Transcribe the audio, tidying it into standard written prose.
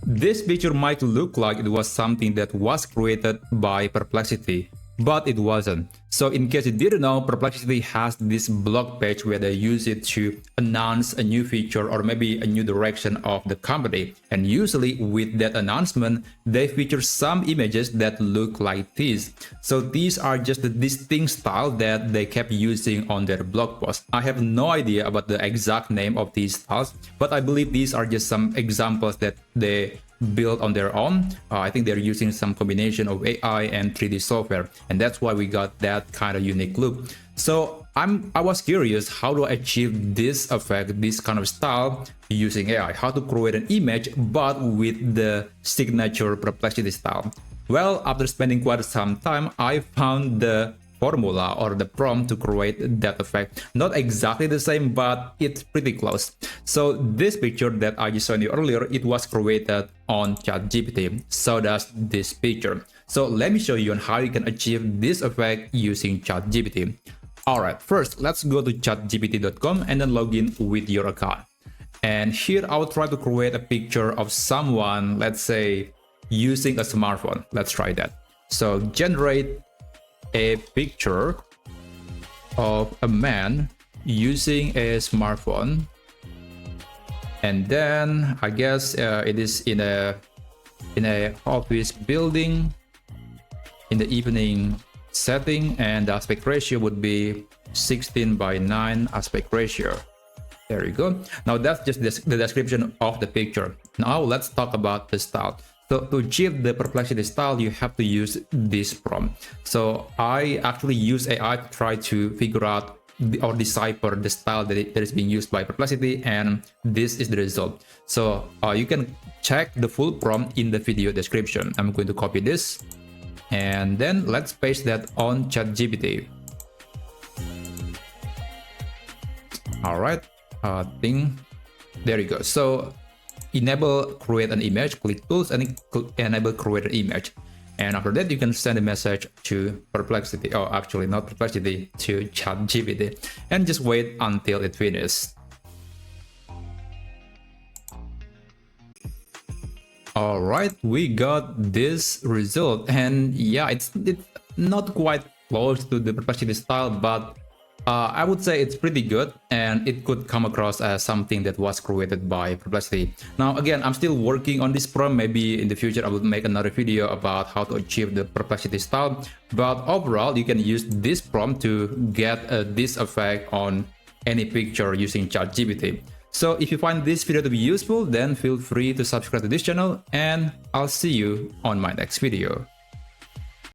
This picture might look like it was something that was created by Perplexity, but it wasn't. So in case you didn't know, Perplexity has this blog page where they use it to announce a new feature or maybe a new direction of the company. And usually with that announcement, they feature some images that look like this. So these are just the distinct style that they kept using on their blog post. I have no idea about the exact name of these styles, but I believe these are just some examples that they built on their own. I think they're using some combination of AI and 3D software, and that's why we got that kind of unique look. So I was curious, how do I achieve this effect, this kind of style using AI? How to create an image but with the signature Perplexity style? Well, after spending quite some time, I found the formula or the prompt to create that effect. Not exactly the same, but it's pretty close. So this picture that I just showed you earlier, it was created on ChatGPT. So does this picture. So let me show you on how you can achieve this effect using ChatGPT. Alright, first let's go to chatgpt.com and then log in with your account. And here I'll try to create a picture of someone, let's say using a smartphone. Let's try that. So generate a picture of a man using a smartphone, and then I guess it is in a office building in the evening setting, and the aspect ratio would be 16:9 aspect ratio. There you go. Now that's just the description of the picture. Now let's talk about the style. So to achieve the Perplexity style, you have to use this prompt. So I actually use AI to try to figure out or decipher the style that is being used by Perplexity, and this is the result. So you can check the full prompt in the video description. I'm going to copy this, and then let's paste that on ChatGPT. All right, there you go. So enable create an image, click tools and enable create an image. And after that, you can send a message to Perplexity, or actually not Perplexity, to ChatGPT, and just wait until it finishes. All right, we got this result, and yeah, it's not quite close to the Perplexity style, but I would say it's pretty good, and it could come across as something that was created by Perplexity. Now again, I'm still working on this prompt. Maybe in the future I will make another video about how to achieve the Perplexity style, but overall you can use this prompt to get this effect on any picture using ChatGPT. So if you find this video to be useful, then feel free to subscribe to this channel, and I'll see you on my next video.